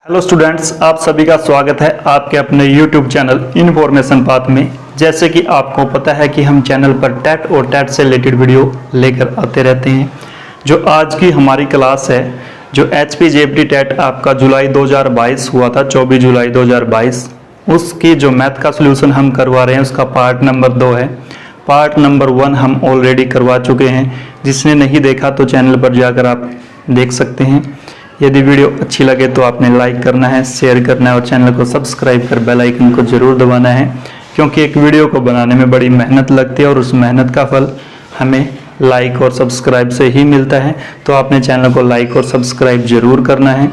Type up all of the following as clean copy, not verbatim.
Hello students, आप सभी का स्वागत है आपके अपने YouTube चैनल इन्फॉर्मेशन पाथ में। जैसे कि आपको पता है कि हम चैनल पर टेट और टेट से रिलेटेड वीडियो लेकर आते रहते हैं। जो आज की हमारी क्लास है, जो HP JPT टेट आपका जुलाई 2022 हुआ था, 24 जुलाई 2022, उसकी जो मैथ का सोल्यूशन हम करवा रहे हैं उसका पार्ट नंबर 2 है। पार्ट नंबर 1 हम ऑलरेडी करवा चुके हैं। जिसने नहीं देखा तो चैनल पर जाकर आप देख सकते हैं। यदि वीडियो अच्छी लगे तो आपने लाइक करना है, शेयर करना है और चैनल को सब्सक्राइब कर बेल आइकन को जरूर दबाना है, क्योंकि एक वीडियो को बनाने में बड़ी मेहनत लगती है और उस मेहनत का फल हमें लाइक और सब्सक्राइब से ही मिलता है। तो आपने चैनल को लाइक और सब्सक्राइब जरूर करना है,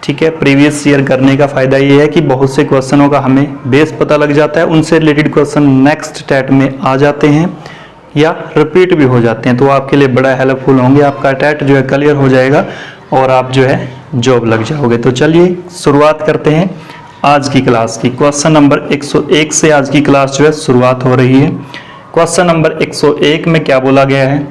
ठीक है। प्रीवियस ईयर करने का फ़ायदा ये है कि बहुत से क्वेश्चनों का हमें बेस पता लग जाता है, उनसे रिलेटेड क्वेश्चन नेक्स्ट टेट में आ जाते हैं या रिपीट भी हो जाते हैं, तो आपके लिए बड़ा हेल्पफुल होंगे। आपका टेट जो है क्लियर हो जाएगा और आप जो है जॉब लग जाओगे। तो चलिए शुरुआत करते हैं आज की क्लास की। क्वेश्चन नंबर 101 से आज की क्लास जो है शुरुआत हो रही है। क्वेश्चन नंबर 101 में क्या बोला गया है?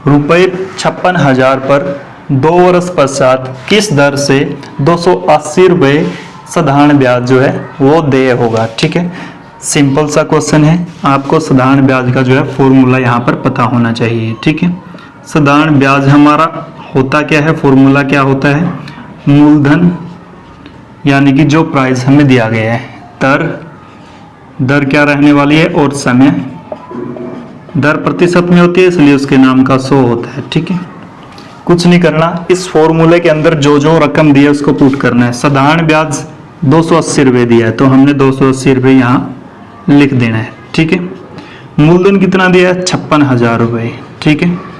रुपये 56,000 पर 2 वर्ष पश्चात किस दर से 280 रुपये साधारण ब्याज जो है वो देय होगा। ठीक है, सिंपल सा क्वेश्चन है। आपको साधारण ब्याज का जो है फॉर्मूला यहाँ पर पता होना चाहिए। ठीक है, साधारण ब्याज हमारा होता क्या है, फॉर्मूला क्या होता है? मूलधन यानी कि जो प्राइस हमें दिया गया है, दर क्या रहने वाली है, और समय। दर प्रतिशत में होती है इसलिए उसके नाम का 100 होता है। ठीक है, कुछ नहीं करना, इस फॉर्मूले के अंदर जो जो रकम दी है उसको पुट करना है। साधारण ब्याज 280 रुपये दिया है तो हमने 280 रुपये यहाँ लिख देना है। ठीक है, मूलधन कितना दिया है? 56,000 रुपये। ठीक है,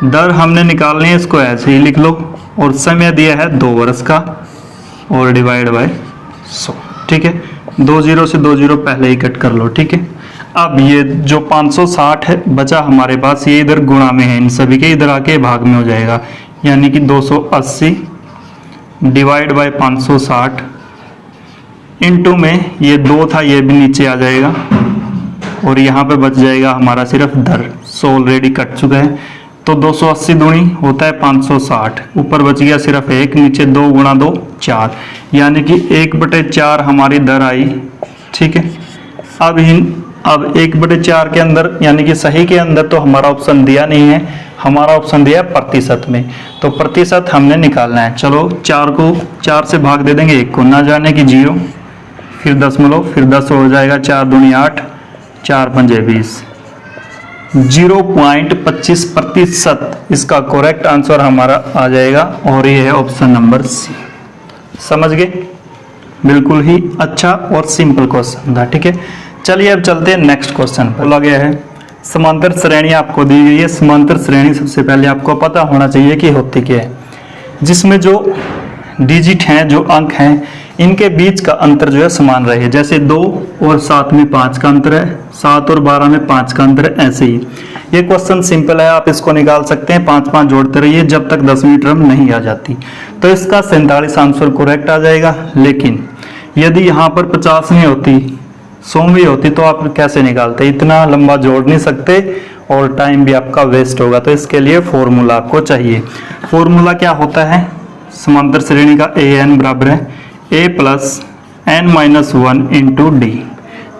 दर हमने निकालनी है, इसको ऐसे ही लिख लो, और समय दिया है 2 वर्ष का और डिवाइड बाय 100। ठीक है, 2 0 से 2 0 पहले ही कट कर लो। ठीक है, अब ये जो 560 है बचा हमारे पास, ये इधर गुणा में है, इन सभी के इधर आके भाग में हो जाएगा, यानी कि 280 डिवाइड बाय 560 इनटू में ये 2 था, ये भी नीचे आ जाएगा और यहाँ पे बच जाएगा हमारा सिर्फ दर। 100 ऑलरेडी कट चुका है तो 280 दूनी होता है 560, ऊपर बच गया सिर्फ 1, नीचे 2 गुणा 2 4, यानी कि 1/4 हमारी दर आई। ठीक है, अब 1/4 के अंदर यानी कि सही के अंदर तो हमारा ऑप्शन दिया नहीं है, हमारा ऑप्शन दिया है प्रतिशत में, तो प्रतिशत हमने निकालना है। चलो 4 को 4 से भाग दे देंगे, 1 को ना जाने की 0, फिर दशमलव, फिर 10 हो जाएगा, 4 दूनी 8, 4 पंजे 20, 0.25% इसका करेक्ट आंसर हमारा आ जाएगा और ये है ऑप्शन नंबर सी। समझ गए? बिल्कुल ही अच्छा और सिंपल क्वेश्चन था। ठीक है, चलिए अब चलते हैं नेक्स्ट क्वेश्चन पर। बोला गया है समांतर श्रेणी आपको दी गई है। समांतर श्रेणी सबसे पहले आपको पता होना चाहिए कि होती क्या है, जिसमें जो डिजिट हैं, जो अंक हैं, इनके बीच का अंतर जो है समान रहे। जैसे 2 और 7 में 5 का अंतर है, 7 और 12 में 5 का अंतर है, ऐसे ही। ये क्वेश्चन सिंपल है, आप इसको निकाल सकते हैं। 5-5 जोड़ते रहिए जब तक 10वीं टर्म नहीं आ जाती। तो इसका 47 आंसर करेक्ट आ जाएगा। लेकिन यदि यहाँ पर 50वीं होती, 100वीं होती तो आप कैसे निकालते? इतना लंबा जोड़ नहीं सकते और टाइम भी आपका वेस्ट होगा। तो इसके लिए फॉर्मूला आपको चाहिए। फॉर्मूला क्या होता है समांतर श्रेणी का? an बराबर है a plus n-1 into D.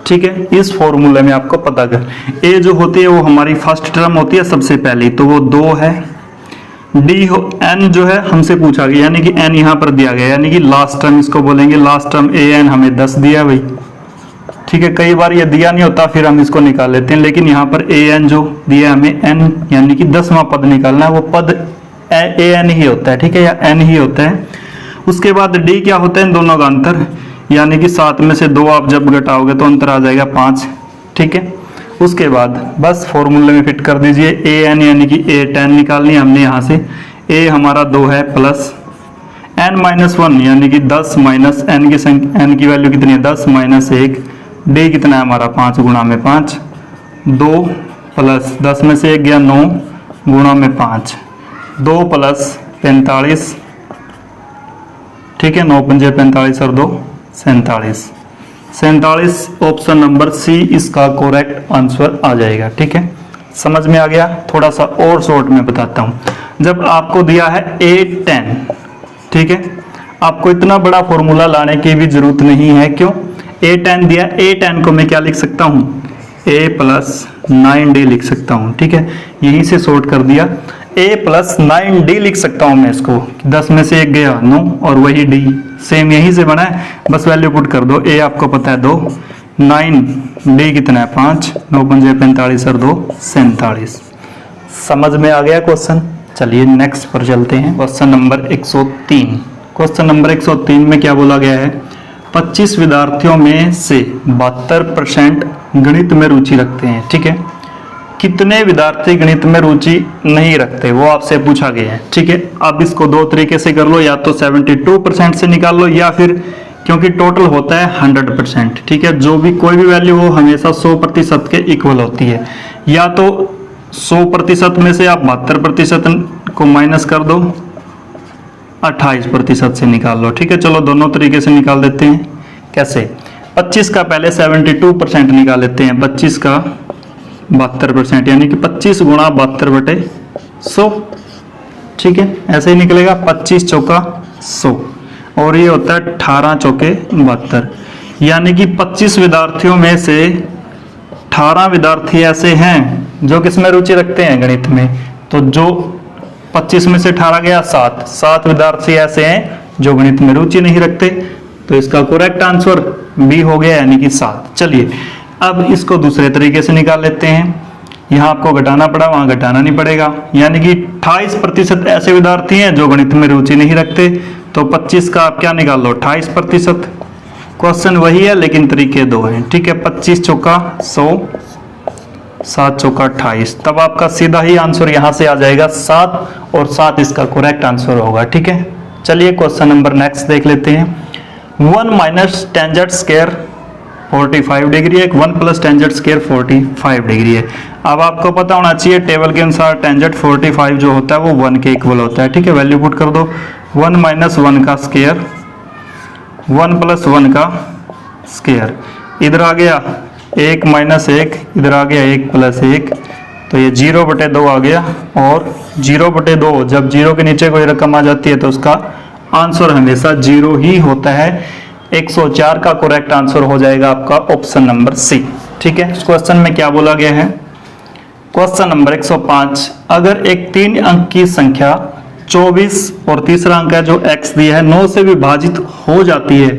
ठीक है, इस फॉर्मूले में आपको पता कर, a जो होती है वो हमारी फर्स्ट टर्म होती है सबसे पहली, तो वो 2 है। d हो, n जो है हमसे पूछा गया, यानी कि n यहाँ पर दिया गया, यानी कि लास्ट टर्म इसको बोलेंगे। लास्ट टर्म an हमें 10 दिया भाई। ठीक है, कई बार ये दिया नहीं होता फिर हम इसको निकाल लेते हैं, लेकिन यहाँ पर an जो दिया हमें n यानी कि 10वां पद निकालना है, वो पद an ही होता है। ठीक है, या n ही होता है। उसके बाद d क्या होता है? इन दोनों का अंतर, यानी कि 7 में से 2 आप जब घटाओगे तो अंतर आ जाएगा 5। ठीक है, उसके बाद बस फॉर्मूले में फिट कर दीजिए। an यानी कि a10 निकालनी हमने यहाँ से, a हमारा 2 है प्लस n-1 यानी कि 10 माइनस n की संख्या, n की वैल्यू कितनी है? 10 माइनस 1, d कितना है हमारा? 5 गुणा में 5, 2 प्लस 10 में से 1 गया 9 गुणा में 5, 2 प्लस 45। ठीक है, 9 पंजे 45 और 2 47। ऑप्शन नंबर सी इसका करेक्ट आंसर आ जाएगा। ठीक है, समझ में आ गया? थोड़ा सा और शॉर्ट में बताता हूं। जब आपको दिया है A10, ठीक है, आपको इतना बड़ा फॉर्मूला लाने की भी जरूरत नहीं है। क्यों? a tan दिया, a tan को मैं क्या लिख सकता हूँ, a प्लस 9d लिख सकता हूँ। ठीक है, यहीं से शॉर्ट कर दिया, a प्लस 9d लिख सकता हूँ मैं इसको। 10 में से 1 गया 9 और वही d सेम यहीं से बना है, बस वैल्यू पुट कर दो। a आपको पता है 2, 9d कितना है 5, 9 पंजे 45 और 2 47। समझ में आ गया क्वेश्चन? चलिए नेक्स्ट पर चलते हैं। Question number 103। क्वेश्चन नंबर 103 में क्या बोला गया है, 25 विद्यार्थियों में से 72% गणित में रुचि रखते हैं। ठीक है, कितने विद्यार्थी गणित में रुचि नहीं रखते वो आपसे पूछा गया है। ठीक है, अब इसको दो तरीके से कर लो, या तो 72% से निकाल लो, या फिर क्योंकि टोटल होता है 100%। ठीक है, जो भी कोई भी वैल्यू हो हमेशा 100% के इक्वल होती है। या तो 100% में से आप 72% को माइनस कर दो, 28% से निकाल लो। ठीक है, चलो दोनों तरीके से निकाल देते हैं। कैसे? 25 का पहले 72% निकाल लेते हैं, 25 का 72%, यानी कि 25 गुणा 72/100। ठीक है, ऐसे ही निकलेगा, 25 चौका 100 और ये होता है 18 चौके 72, यानी कि 25 विद्यार्थियों में से 18 विद्यार्थी ऐसे हैं जो किसमें रुचि रखते हैं, गणित में। तो जो 25 में से 18 गया 7 विद्यार्थी ऐसे हैं जो गणित में रुचि नहीं रखते। तो इसका करेक्ट आंसर बी हो गया, यानी कि 7। चलिए अब इसको दूसरे तरीके से निकाल लेते हैं। यहाँ आपको घटाना पड़ा, वहां घटाना नहीं पड़ेगा, यानी कि 28% ऐसे विद्यार्थी हैं जो गणित में रुचि नहीं रखते। तो 25 का आप क्या निकाल लो, 28%। क्वेश्चन वही है लेकिन तरीके दो हैं। ठीक है, 25 चौका 100, 7 चौका 28, तब आपका सीधा ही आंसर यहाँ से आ जाएगा 7, और 7 इसका करेक्ट आंसर होगा। ठीक है, चलिए क्वेश्चन नंबर नेक्स्ट देख लेते हैं। 1 माइनस टेंजेंट स्क्वायर 45 डिग्री है, 1 प्लस टेंजेंट स्क्वायर 45 डिग्री है। अब आपको पता होना चाहिए टेबल के अनुसार टेंजेंट 45 जो होता है वो 1 के इक्वल होता है। ठीक है, वैल्यू पुट कर दो, 1 माइनस 1 का स्क्वायर, 1 प्लस 1 का स्क्वायर, इधर आ गया 1 माइनस 1, इधर आ गया 1 प्लस 1, तो ये 0/2 आ गया। और 0/2 जब 0 के नीचे कोई रकम आ जाती है तो उसका आंसर हमेशा 0 ही होता है। 104 का करेक्ट आंसर हो जाएगा आपका ऑप्शन नंबर सी। ठीक है, इस क्वेश्चन में क्या बोला गया है, क्वेश्चन नंबर 105, अगर एक 3 अंक की संख्या 24 और तीसरा अंक है जो x दिया है 9 से विभाजित हो जाती है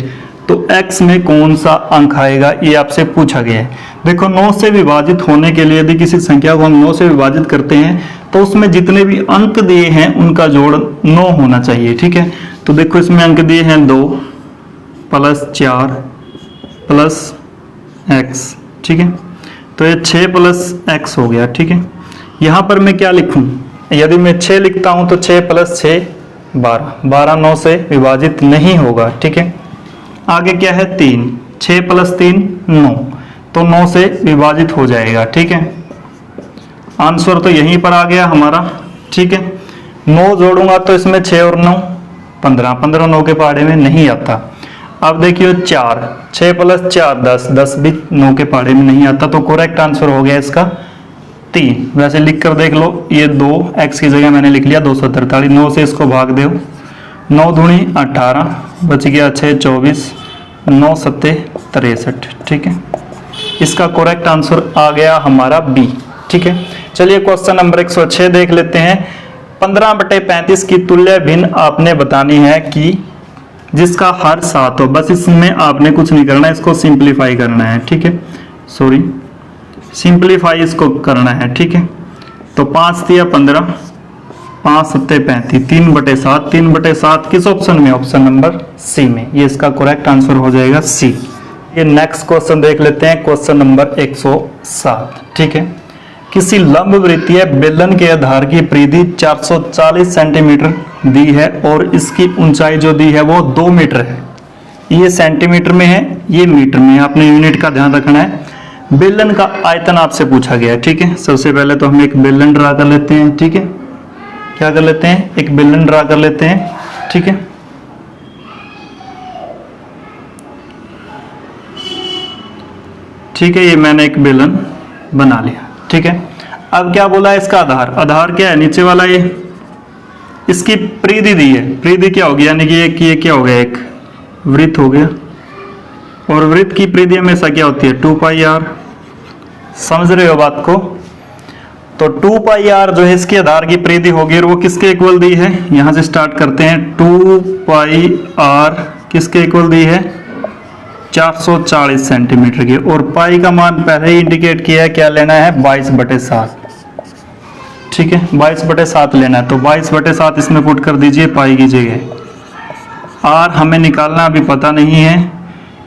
तो x में कौन सा अंक आएगा, ये आपसे पूछा गया है। देखो 9 से विभाजित होने के लिए यदि किसी संख्या को हम 9 से विभाजित करते हैं तो उसमें जितने भी अंक दिए हैं उनका जोड़ 9 होना चाहिए। ठीक है, तो देखो इसमें अंक दिए हैं 2 प्लस 4 प्लस x। ठीक है, तो ये 6 प्लस x हो गया। ठीक है, यहाँ पर मैं क्या लिखूं, यदि मैं 6 लिखता हूं तो 6 प्लस 6 12, 12 9 से विभाजित नहीं होगा। ठीक है, आगे क्या है 3, 6 प्लस 3 9, तो 9 से विभाजित हो जाएगा। ठीक है, आंसर तो यहीं पर आ गया हमारा। ठीक है, 9 जोड़ूंगा तो इसमें 6 और 9 15, 15 9 के पहाड़े में नहीं आता। अब देखिए 4, 6 प्लस 4 10, 10 भी 9 के पहाड़े में नहीं आता, तो करेक्ट आंसर हो गया इसका 3। वैसे लिख कर देख लो, ये 2 x की जगह मैंने लिख लिया 243, 9 से इसको भाग दो, 9 दूनी 18, बच गया 6 24, 9 7 63। ठीक है, इसका करेक्ट आंसर आ गया हमारा बी। ठीक है, चलिए क्वेश्चन नंबर 106 देख लेते हैं। 15/35 की तुल्य भिन्न आपने बतानी है कि जिसका हर 7 हो। बस इसमें आपने कुछ नहीं करना है, इसको सिंप्लीफाई करना है। ठीक है, सॉरी सिंप्लीफाई इसको करना है। ठीक है, तो 5 दिया 15, 5 7 35, 3/7, 3/7 किस ऑप्शन में, ऑप्शन नंबर सी में, ये इसका करेक्ट आंसर हो जाएगा सी। ये नेक्स्ट क्वेश्चन देख लेते हैं, क्वेश्चन नंबर 107। ठीक है, किसी लंबवृत्तीय बेलन के आधार की परिधि 440 सेंटीमीटर दी है और इसकी ऊंचाई जो दी है वो 2 मीटर है। ये सेंटीमीटर में है, ये मीटर में है, आपने यूनिट का ध्यान रखना है। बेलन का आयतन आपसे पूछा गया है। ठीक है, सबसे पहले तो हम एक बेलन ड्रा कर लेते हैं। ठीक है, क्या कर लेते हैं, एक बेलन ड्रा कर लेते हैं। ठीक है, ठीक है, ये मैंने एक बेलन बना लिया। ठीक है, अब क्या बोला है इसका आधार, आधार क्या है, नीचे वाला ये इसकी परिधि दी है, परिधि क्या होगी, यानी कि ये क्या हो गया, एक वृत्त हो गया, और वृत्त की परिधि हमेशा क्या होती है 2πr। समझ रहे हो बात को? तो 2πr जो है इसके आधार की परिधि होगी, और वो किसके इक्वल दी है, यहां से स्टार्ट करते हैं। 2πr किसके इक्वल दी है, 440 सेंटीमीटर की, और पाई का मान पहले ही इंडिकेट किया है, क्या लेना है 22/7। ठीक है, 22/7 लेना है, तो 22/7 इसमें पुट कर दीजिए पाई की जगह। आर हमें निकालना अभी पता नहीं है,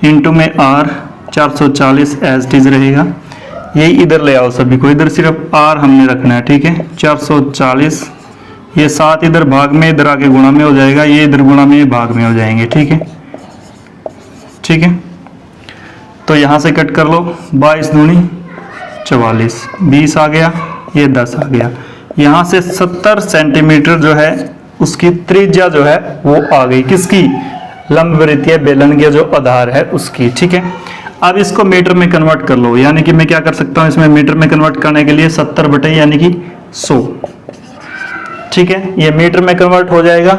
इंटू में आर 440 एज इट इज रहेगा। यही इधर ले आओ सभी को, इधर सिर्फ आर हमने रखना है। ठीक है, 440, ये 7 इधर भाग में, इधर आगे गुणा में हो जाएगा, ये इधर गुणा में, ये भाग में हो जाएंगे। ठीक है, ठीक है, तो यहां से कट कर लो, 22 दूनी 44, 20 आ गया, ये 10 आ गया। यहां से 70 सेंटीमीटर जो है उसकी त्रिज्या जो है वो आ गई, किसकी, लंबवृत्तीय बेलन के जो आधार है उसकी। ठीक है, अब इसको मीटर में कन्वर्ट कर लो, यानी कि मैं क्या कर सकता हूं इसमें मीटर में कन्वर्ट करने के लिए 70 बटे यानी कि 100। ठीक है, ये मीटर में कन्वर्ट हो जाएगा,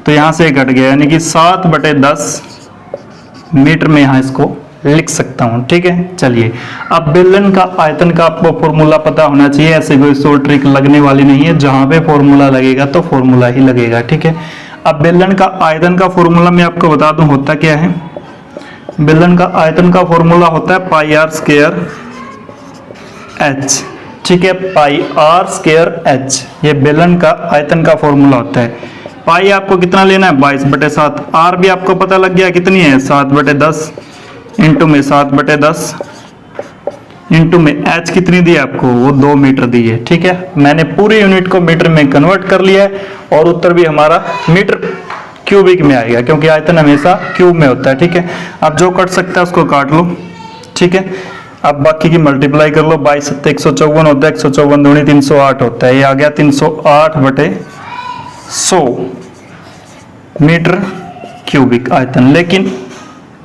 तो यहां से घट गया, यानी कि 7/10 मीटर में यहां इसको लिख सकता हूं। ठीक है, चलिए अब बेलन का आयतन का आपको फॉर्मूला पता होना चाहिए, ऐसे कोई शॉर्ट ट्रिक लगने वाली नहीं है, जहां पे फॉर्मूला लगेगा तो फॉर्मूला ही लगेगा। ठीक है, अब बेलन का आयतन का फॉर्मूला मैं आपको बता दूं होता क्या है। बेलन का आयतन का फॉर्मूला होता है πr² h। ठीक है, πr² h, ये बेलन का आयतन का फॉर्मूला होता है। पाई आपको कितना लेना है 22/7, आर भी आपको पता लग गया कितनी है 7/10, इंटू में 7/10, इंटू में एच कितनी दी है आपको, वो 2 मीटर दी है। ठीक है, मैंने पूरी यूनिट को मीटर में कन्वर्ट कर लिया है, और उत्तर भी हमारा मीटर क्यूबिक में आएगा, क्योंकि आयतन हमेशा क्यूब में होता है। ठीक है, अब जो कट सकता है उसको काट लो। ठीक है, अब बाकी की मल्टीप्लाई कर लो, 22 × 154 होता है, 154 दूनी 308 होता है, ये आ गया 308/100 मीटर क्यूबिक आयतन। लेकिन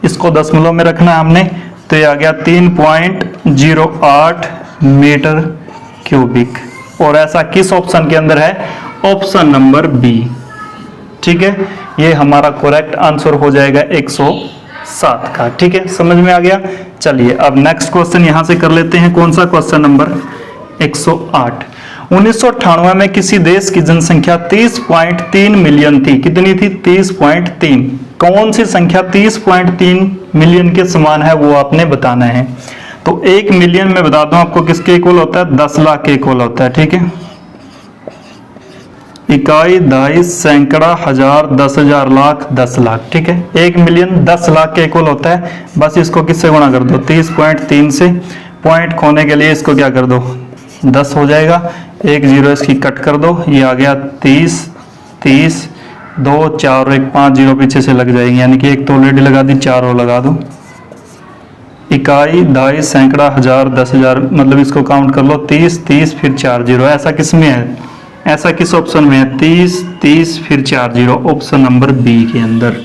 इसको दशमलव में रखना है हमने, तो ये आ गया 3.08 मीटर क्यूबिक। और ऐसा किस ऑप्शन के अंदर है, ऑप्शन नंबर बी। ठीक है, ये हमारा करेक्ट आंसर हो जाएगा 107 का। ठीक है, समझ में आ गया। चलिए अब नेक्स्ट क्वेश्चन यहां से कर लेते हैं, कौन सा क्वेश्चन नंबर 108। 1998 में किसी देश की जनसंख्या 30.3 मिलियन थी, कितनी थी 30.3। कौन सी संख्या 30.3 मिलियन के समान है वो आपने बताना है। तो 1 मिलियन में बता दूं आपको किसके इक्वल होता है, 10 लाख के इक्वल होता है। ठीक है, इकाई, दहाई, सैकड़ा, हजार, 10,000, लाख, 10 लाख। ठीक है, 1 मिलियन 10 लाख के इक्वल होता है। बस इसको किससे गुणा कर दो, 30.3 से, पॉइंट खोने के लिए इसको क्या कर दो 10 हो जाएगा, 1 0 इसकी कट कर दो, ये आ गया 30, 30, 2 4 और 1 5 0 पीछे से लग जाएंगे, यानी कि एक तो ऑलरेडी लगा दी, 4 और लगा दो। इकाई, दहाई, सैकड़ा, हजार, 10,000, मतलब इसको काउंट कर लो 30, 30 फिर 4 0। ऐसा किस में है, ऐसा किस ऑप्शन में है, 30, 30 फिर 4 0, ऑप्शन नंबर बी के अंदर।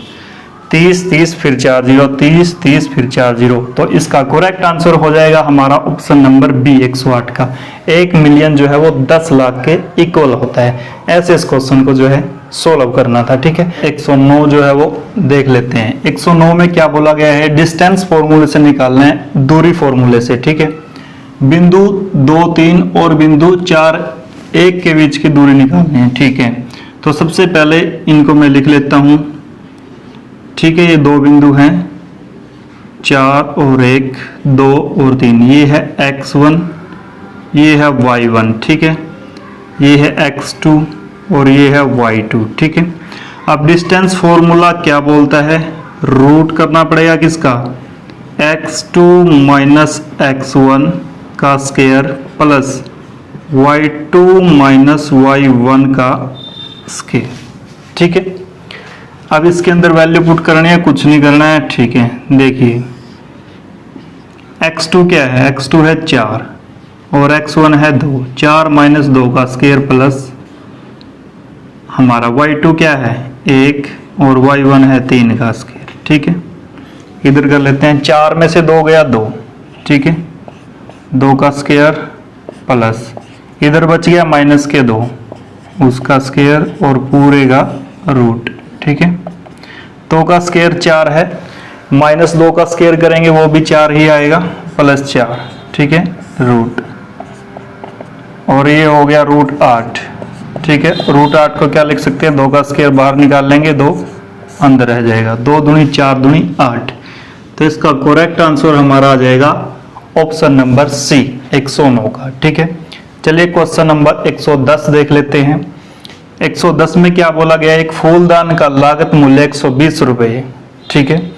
30, 30 फिर 4 0, 30, 30 फिर 4 0। तो इसका करेक्ट आंसर हो जाएगा हमारा ऑप्शन नंबर बी 108 का। 1 मिलियन जो है वो 10 लाख के इक्वल होता है। ऐसे इस क्वेश्चन को जो है सोल्व करना था। ठीक है, 109 जो है वो देख लेते हैं। 109 में क्या बोला गया है, डिस्टेंस फॉर्मूले से निकालना है, दूरी फॉर्मूले से। ठीक है, बिंदु 2 3 और बिंदु 4 1 के बीच की दूरी निकालनी है। ठीक है, तो सबसे पहले इनको मैं लिख लेता हूं। ठीक है, ये 2 बिंदु हैं, 4 और 1, 2 और 3, ये है x1, ये है y1। ठीक है, ये है x2 और ये है y2। ठीक है, अब डिस्टेंस फॉर्मूला क्या बोलता है, रूट करना पड़ेगा किसका, x2 माइनस x1 का square plus y2 minus y1 का स्क्वायर। ठीक है, अब इसके अंदर वैल्यू पुट करनी है, कुछ नहीं करना है। ठीक है, देखिए x2 क्या है, x2 है 4 और x1 है 2, 4 माइनस 2 का स्क्वायर प्लस हमारा y2 क्या है 1 और y1 है 3 का स्क्वायर। ठीक है, इधर कर लेते हैं, 4 में से 2 गया 2। ठीक है, 2 का स्क्वायर प्लस इधर बच गया माइनस के 2, उसका स्क्वायर और पूरे का रूट। ठीक है, 2 का स्क्वायर 4 है, -2 का स्क्वायर करेंगे वो भी 4 ही आएगा, +4। ठीक है, रूट, और ये हो गया √8। ठीक है, √8 को क्या लिख सकते हैं, 2 का स्क्वायर बाहर निकाल लेंगे, 2 अंदर रह जाएगा, 2 दूनी 4 दूनी 8। तो इसका करेक्ट आंसर हमारा आ जाएगा ऑप्शन नंबर सी, 109 का। ठीक है, चलिए क्वेश्चन नंबर 110 देख लेते हैं। 110 में क्या बोला गया, एक फूलदान का लागत मूल्य 120 रुपये है। ठीक है,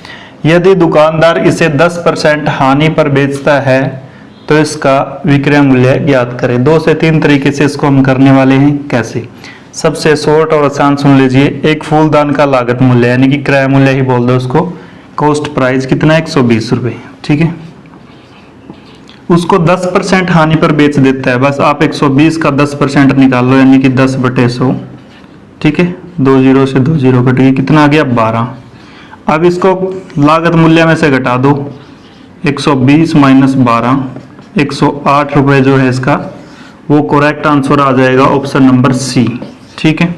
यदि दुकानदार इसे 10% हानि पर बेचता है तो इसका विक्रय मूल्य ज्ञात करें। 2 से 3 तरीके से इसको हम करने वाले हैं। कैसे, सबसे शॉर्ट और आसान सुन लीजिए। एक फूलदान का लागत मूल्य यानी कि क्रय मूल्य ही बोल दो उसको, कॉस्ट प्राइस कितना है, 120 रुपये। ठीक है, उसको 10% हानि पर बेच देता है। बस आप 120 का 10% निकाल लो, यानी कि 10/100। ठीक है, 2 0 से 2 0 कट गई, कितना आ गया, 12। अब इसको लागत मूल्य में से घटा दो, 120 - 12, 108 रुपये जो है इसका, वो करेक्ट आंसर आ जाएगा ऑप्शन नंबर सी। ठीक है,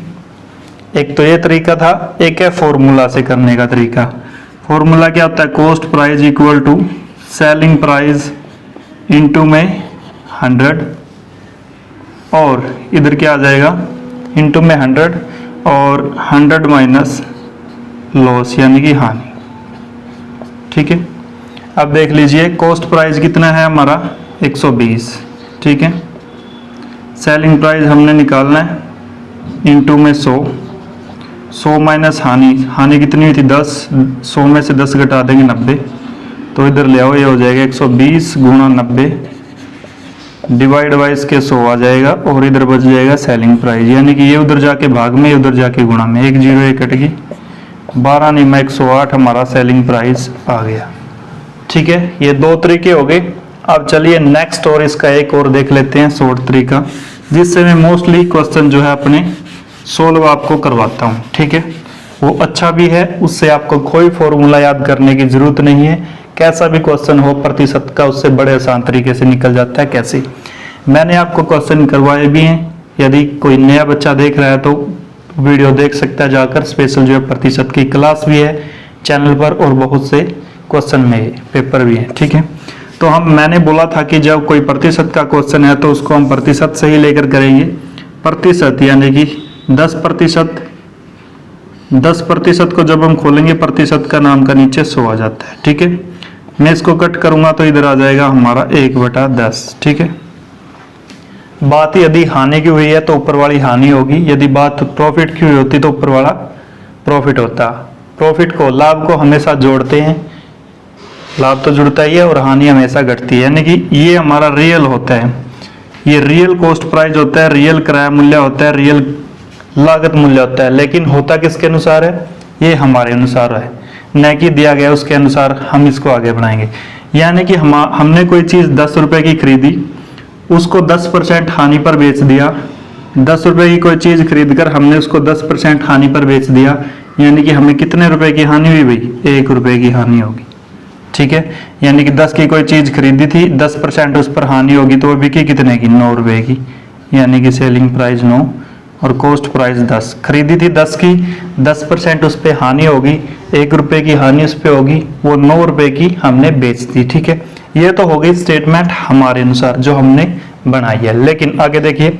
एक तो ये तरीका था, एक है फॉर्मूला से करने का तरीका। फॉर्मूला क्या होता है, cost price equal to selling price into में 100, और इधर क्या आ जाएगा, इंटू में 100 और 100 माइनस लॉस यानी कि हानि। ठीक है, अब देख लीजिए कॉस्ट प्राइस कितना है हमारा, 120। ठीक है, सेलिंग प्राइस हमने निकालना है, इंटू में 100 माइनस हानि कितनी हुई थी, 10। 100 में से 10 घटा देंगे, 90। तो इधर ले आओ, ये हो जाएगा 120 गुणा 90 डिवाइड बाई इसके 100 आ जाएगा, और इधर बच जाएगा सेलिंग प्राइस, यानी कि ये उधर जाके भाग में, उधर जाके गुणा में, 1 0 1 कट गई, 12 नहीं 108 हमारा सेलिंग प्राइस आ गया। ठीक है, ये 2 तरीके हो गए। अब चलिए नेक्स्ट और इसका एक और देख लेते हैं शॉर्ट तरीका, जिससे मैं मोस्टली क्वेश्चन जो है अपने सोल्व आपको करवाता हूँ। ठीक है, वो अच्छा भी है, उससे आपको कोई फॉर्मूला याद करने की जरूरत नहीं है। कैसा भी क्वेश्चन हो प्रतिशत का, उससे बड़े आसान तरीके से निकल जाता है। कैसे, मैंने आपको क्वेश्चन करवाए भी हैं, यदि कोई नया बच्चा देख रहा है तो वीडियो देख सकता है जाकर। स्पेशल जो है प्रतिशत की क्लास भी है चैनल पर, और बहुत से क्वेश्चन में पेपर भी है। ठीक है, तो मैंने बोला था कि जब कोई प्रतिशत का क्वेश्चन है तो उसको हम प्रतिशत से ही लेकर करेंगे। प्रतिशत यानी कि 10%, 10% को जब हम खोलेंगे प्रतिशत का नाम का नीचे 100 आ जाता है। ठीक है, मैं इसको कट करूंगा तो इधर आ जाएगा हमारा 1/10। ठीक है, बात यदि हानि की हुई है तो ऊपर वाली हानि होगी, यदि बात प्रॉफिट की हुई होती तो ऊपर वाला प्रॉफिट होता। प्रॉफिट को, लाभ को हमेशा जोड़ते हैं, लाभ तो जुड़ता ही है और हानि हमेशा घटती है, यानी कि ये हमारा रियल होता है, ये रियल कॉस्ट प्राइस होता है, रियल किराया मूल्य होता है, रियल लागत मूल्य होता है। लेकिन होता किसके अनुसार है, ये हमारे अनुसार है, न कि दिया गया उसके अनुसार हम इसको आगे बढ़ाएंगे। यानी कि हमने कोई चीज़ 10 रुपये की खरीदी, उसको 10% हानि पर बेच दिया। 10 रुपये की कोई चीज़ खरीद कर हमने उसको 10% हानि पर बेच दिया, यानी कि हमें कितने रुपए की हानि हुई भाई, 1 रुपये की हानि होगी। ठीक है, यानी कि 10 की कोई चीज़ खरीदी थी, 10% उस पर हानि होगी तो वो बिकी कितने की, 9 रुपये की, यानी कि सेलिंग प्राइस 9 और कॉस्ट प्राइस 10। खरीदी थी 10 की, 10% उस पर हानि होगी, 1 रुपये की हानि उस पर होगी, वो 9 रुपये की हमने बेच दी। ठीक है, ये तो हो गई स्टेटमेंट हमारे अनुसार जो हमने बनाई है। लेकिन आगे देखिए,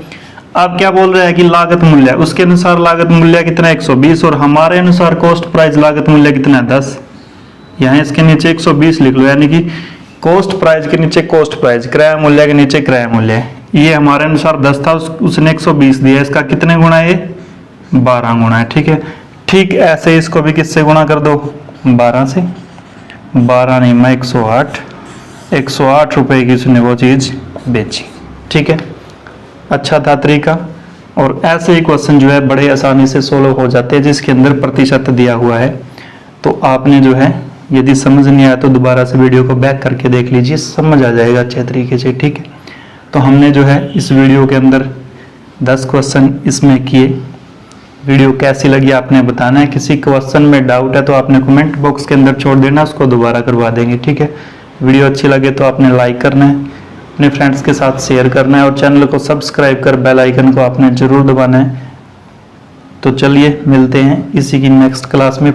अब क्या बोल रहा है कि लागत मूल्य, उसके अनुसार लागत मूल्य कितना है, 120, और हमारे अनुसार कॉस्ट प्राइस लागत मूल्य कितना है, 10। यहाँ इसके नीचे 120 लिख लो, यानी कि कॉस्ट प्राइस के नीचे कॉस्ट प्राइस, क्रय मूल्य के नीचे क्रय मूल्य। ये हमारे अनुसार 10 था, उसने 120 दिया, इसका कितने गुना है, 12 गुना है। ठीक है, ठीक ऐसे इसको भी किससे गुणा कर दो, 12 से। 12 नहीं मैं 108 रुपये की उसने वो चीज़ बेची। ठीक है, अच्छा था तरीका। और ऐसे ही क्वेश्चन जो है बड़े आसानी से सोल्व हो जाते हैं जिसके अंदर प्रतिशत दिया हुआ है। तो आपने जो है यदि समझ नहीं आया तो दोबारा से वीडियो को बैक करके देख लीजिए, समझ आ जाएगा अच्छे तरीके से। ठीक है, तो हमने जो है इस वीडियो के अंदर 10 क्वेश्चन इसमें किए। वीडियो कैसी लगी आपने बताना है। किसी क्वेश्चन में डाउट है तो आपने कमेंट बॉक्स के अंदर छोड़ देना, उसको दोबारा करवा देंगे। ठीक है, वीडियो अच्छी लगे तो आपने लाइक करना है, अपने फ्रेंड्स के साथ शेयर करना है, और चैनल को सब्सक्राइब कर बेल आइकन को आपने जरूर दबाना है। तो चलिए मिलते हैं इसी की नेक्स्ट क्लास में।